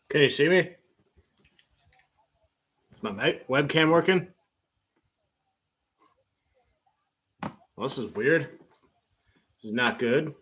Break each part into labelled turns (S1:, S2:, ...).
S1: Can you see me? Is my webcam working? Well, this is weird. This is not good.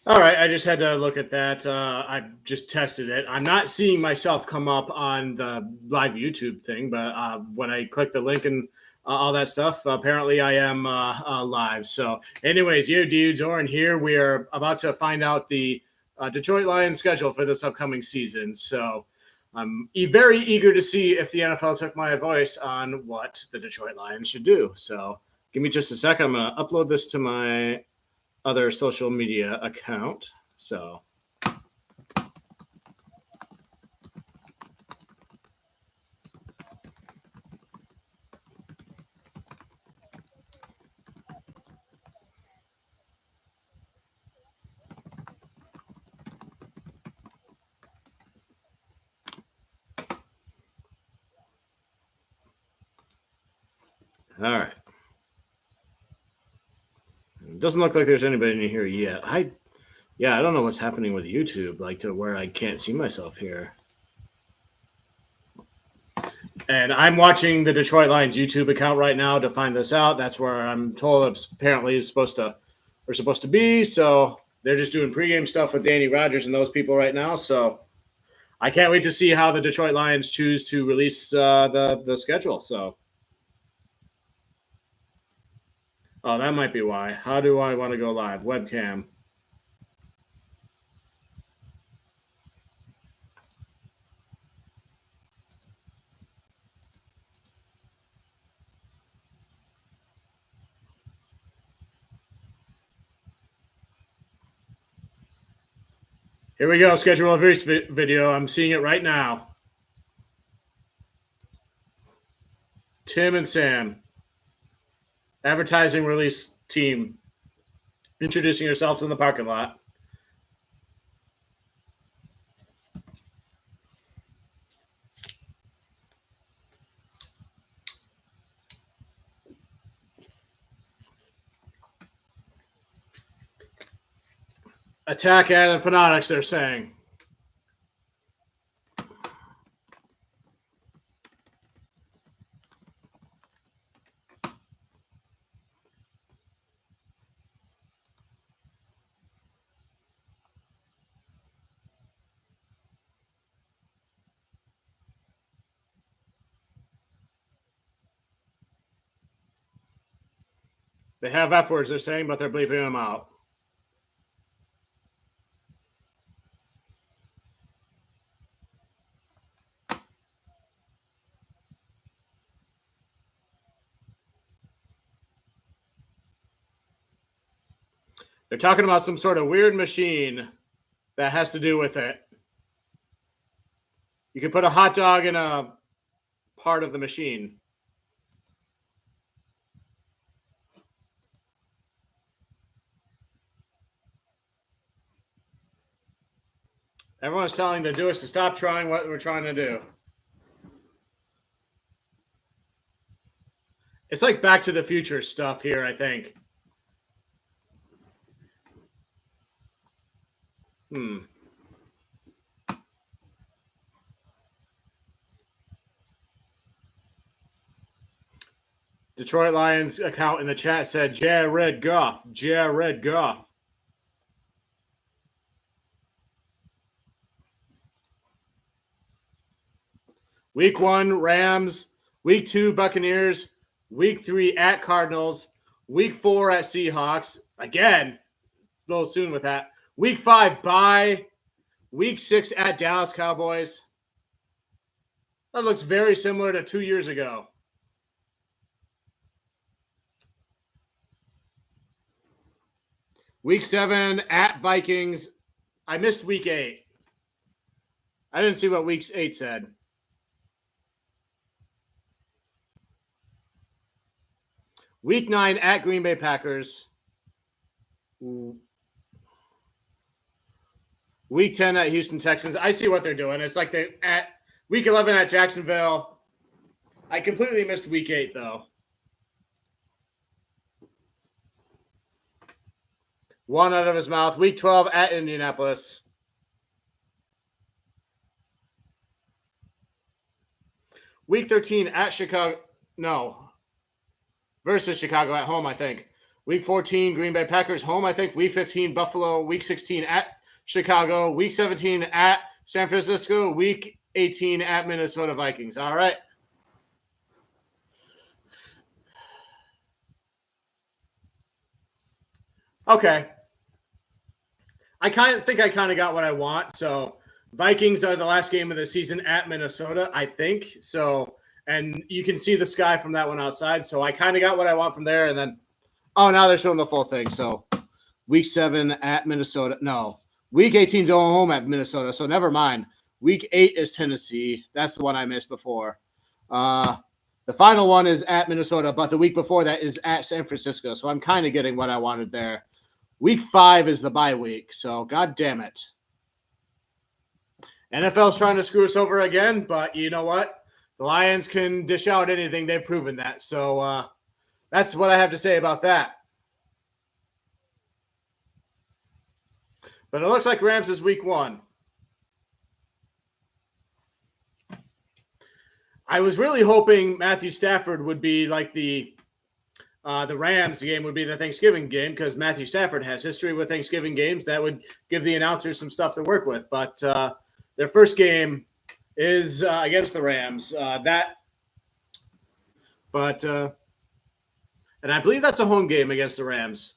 S1: All right, I just had to look at that. I just tested it. I'm not seeing myself come up on the live YouTube thing, but when I click the link and all that stuff, apparently I am live. So, anyways, you dudes, Oren here. We are about to find out the Detroit Lions schedule for this upcoming season. So, I'm very eager to see if the NFL took my advice on what the Detroit Lions should do. So, give me just a second. I'm going to upload this to my other social media account. So all right. It doesn't look like there's anybody in here yet. I don't know what's happening with YouTube, like to where I can't see myself here. And I'm watching the Detroit Lions YouTube account right now to find this out. That's where I'm told it's apparently is supposed to be. So they're just doing pregame stuff with Danny Rogers and those people right now. So I can't wait to see how the Detroit Lions choose to release the schedule. So, oh, that might be why. How do I want to go live? Webcam. Here we go. Schedule a Reese video. I'm seeing it right now. Tim and Sam, advertising release team, introducing yourselves in the parking lot. Attack ad and Fanatics, they're saying. They have F words, they're saying, but they're bleeping them out. They're talking about some sort of weird machine that has to do with it. You can put a hot dog in a part of the machine. Everyone's telling the us to stop trying what we're trying to do. It's like Back to the Future stuff here, I think. Detroit Lions account in the chat said Jared Goff. Jared Goff. Week 1, Rams. Week 2, Buccaneers. Week 3, at Cardinals. Week 4, at Seahawks. Again, a little soon with that. Week 5, bye. Week 6, at Dallas Cowboys. That looks very similar to 2 years ago. Week 7, at Vikings. I missed week 8. I didn't see what week 8 said. Week 9, at Green Bay Packers. Week 10, at Houston Texans. I see what they're doing. It's like they at week 11 at Jacksonville. I completely missed week 8, though. One out of his mouth. Week 12, at Indianapolis. Week 13, at Chicago. No. Versus Chicago at home, I think. Week 14, Green Bay Packers home, I think. Week 15, Buffalo. Week 16, at Chicago. Week 17, at San Francisco. Week 18, at Minnesota Vikings. All right. Okay. I think I kind of got what I want. So Vikings are the last game of the season at Minnesota, I think. So, and you can see the sky from that one outside. So I kind of got what I want from there. And then, now they're showing the full thing. So week 7 at Minnesota. No, week 18 is home at Minnesota. So never mind. Week 8 is Tennessee. That's the one I missed before. The final one is at Minnesota, but the week before that is at San Francisco. So I'm kind of getting what I wanted there. Week 5 is the bye week, so God damn it. NFL's trying to screw us over again, but you know what? The Lions can dish out anything. They've proven that. So that's what I have to say about that. But it looks like Rams is week 1. I was really hoping Matthew Stafford would be like the Rams game would be the Thanksgiving game because Matthew Stafford has history with Thanksgiving games. That would give the announcers some stuff to work with. But their first game is against the Rams. And I believe that's a home game against the Rams.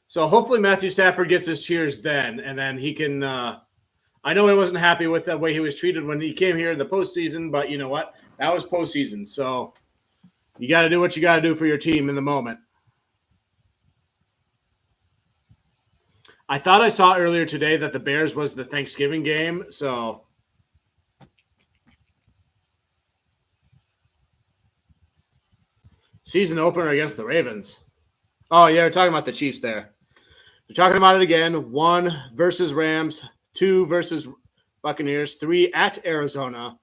S1: So hopefully Matthew Stafford gets his cheers then, and then he can I know he wasn't happy with the way he was treated when he came here in the postseason, but you know what? That was postseason. So you got to do what you got to do for your team in the moment. I thought I saw earlier today that the Bears was the Thanksgiving game. So season opener against the Ravens. Oh, yeah, we're talking about the Chiefs there. We're talking about it again. 1 versus Rams, 2 versus Buccaneers, 3 at Arizona,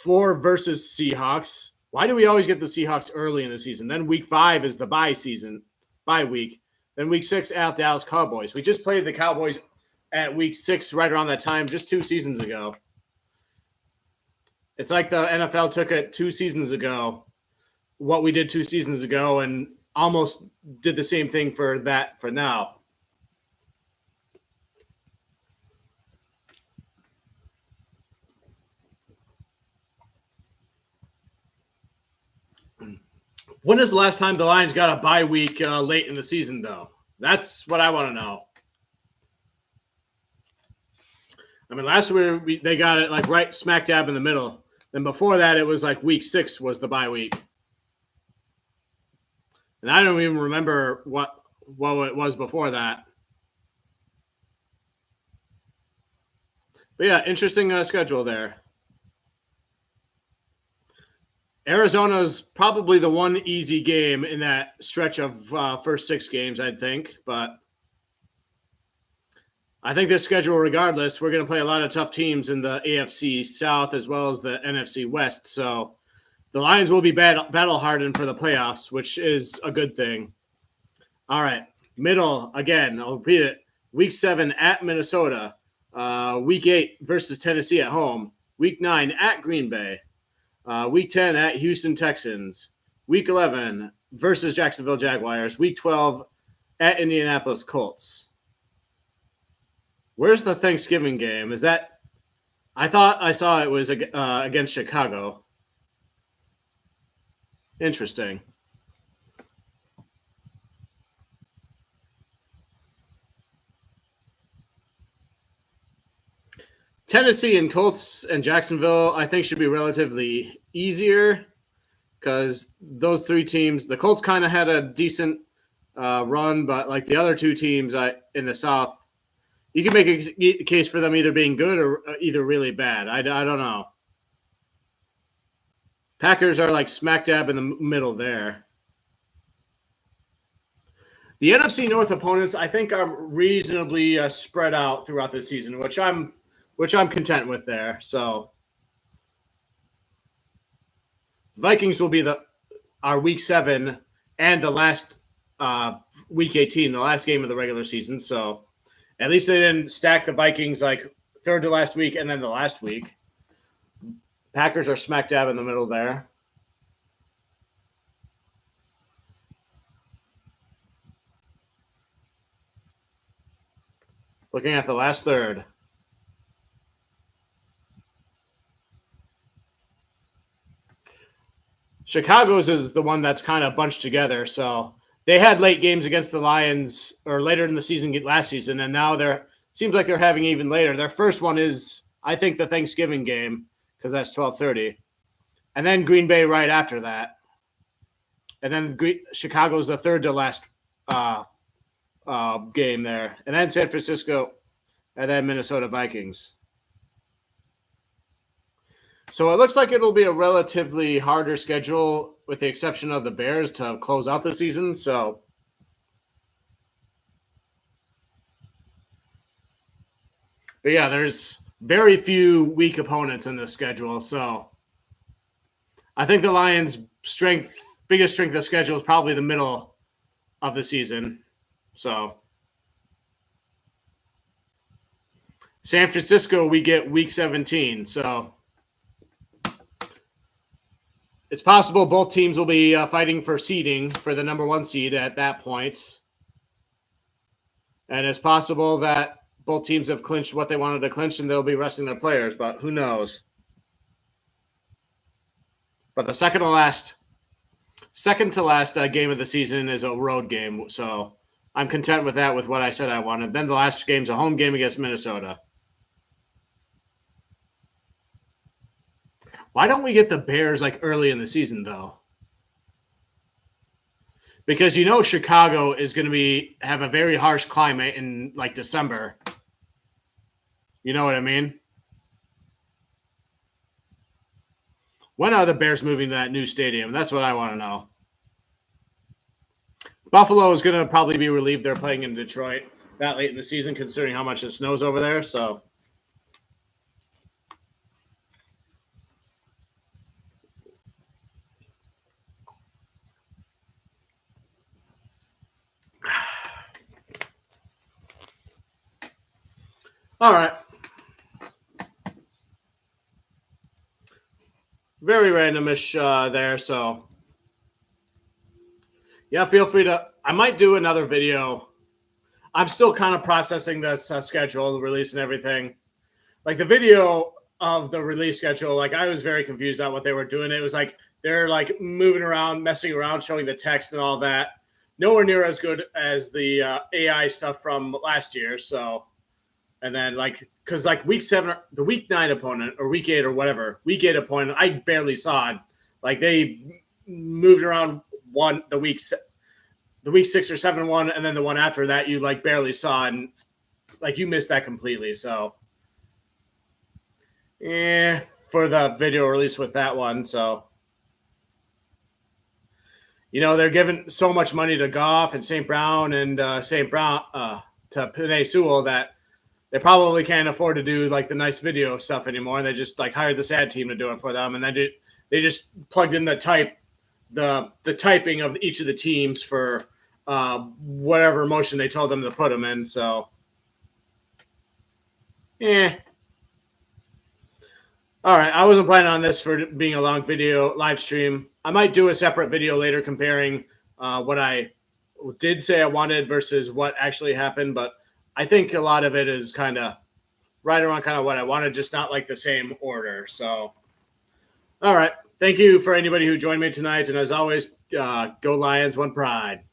S1: 4 versus Seahawks. Why do we always get the Seahawks early in the season? Then week 5 is the bye week. Then week 6 at Dallas Cowboys. We just played the Cowboys at week 6 right around that time just 2 seasons ago. It's like the NFL took it 2 seasons ago, what we did 2 seasons ago, and almost did the same thing for now. When is the last time the Lions got a bye week late in the season, though? That's what I want to know. I mean, last year they got it like right smack dab in the middle. Then before that, it was like week 6 was the bye week. And I don't even remember what it was before that. But yeah, interesting schedule there. Arizona's probably the one easy game in that stretch of first 6 games, I'd think. But I think this schedule, regardless, we're going to play a lot of tough teams in the AFC South as well as the NFC West. So the Lions will be battle-hardened for the playoffs, which is a good thing. All right. Middle, again, I'll repeat it. Week 7 at Minnesota. Week 8 versus Tennessee at home. Week 9 at Green Bay. Week 10 at Houston Texans. Week 11 versus Jacksonville Jaguars. Week 12 at Indianapolis Colts. Where's the Thanksgiving game? Is that I thought I saw it was against Chicago. Interesting. Tennessee and Colts and Jacksonville, I think, should be relatively easier because those three teams, the Colts kind of had a decent run, but like the other two teams in the South, you can make a case for them either being good or either really bad. I don't know. Packers are like smack dab in the middle there. The NFC North opponents, I think, are reasonably spread out throughout the season, which I'm content with there. So, Vikings will be our Week 7 and the last Week 18, the last game of the regular season. So, at least they didn't stack the Vikings like third to last week and then the last week. Packers are smack dab in the middle there. Looking at the last third. Chicago's is the one that's kind of bunched together. So they had late games against the Lions or later in the season last season, and now seems like they're having even later. Their first one is, I think, the Thanksgiving game because that's 12:30, and then Green Bay right after that, and then Chicago's the third to last game there, and then San Francisco, and then Minnesota Vikings. So it looks like it'll be a relatively harder schedule, with the exception of the Bears, to close out the season. So, but yeah, there's very few weak opponents in the schedule. So, I think the Lions' biggest strength of schedule is probably the middle of the season. So, San Francisco, we get Week 17. So, it's possible both teams will be fighting for seeding for the number 1 seed at that point. And it's possible that both teams have clinched what they wanted to clinch and they'll be resting their players, but who knows? But the second to last game of the season is a road game. So I'm content with that, with what I said I wanted. Then the last game's a home game against Minnesota. Why don't we get the Bears like early in the season, though? Because Chicago is going to have a very harsh climate in like December. You know what I mean? When are the Bears moving to that new stadium? That's what I want to know. Buffalo is going to probably be relieved they're playing in Detroit that late in the season, considering how much it snows over there. So, all right. Very randomish there. So, yeah, feel free to. I might do another video. I'm still kind of processing this schedule, the release, and everything. Like the video of the release schedule, like I was very confused on what they were doing. It was like they're like moving around, messing around, showing the text and all that. Nowhere near as good as the AI stuff from last year. So, and then because Week 7, the Week 9 opponent or Week 8 or whatever, Week 8 opponent, I barely saw it. Like they moved around the Week 6 or 7 one, and then the one after that you like barely saw, and like you missed that completely. So, for the video release with that one. So, they're giving so much money to Goff and St. Brown and to Penei Sewell that they probably can't afford to do like the nice video stuff anymore. And they just like hired this ad team to do it for them, and then they just plugged in the typing of each of the teams for whatever motion they told them to put them in. So, all right, I wasn't planning on this for being a long video live stream. I might do a separate video later comparing what I did say I wanted versus what actually happened, but I think a lot of it is kind of right around kind of what I wanted, just not like the same order. So, all right. Thank you for anybody who joined me tonight. And as always, go Lions, one pride.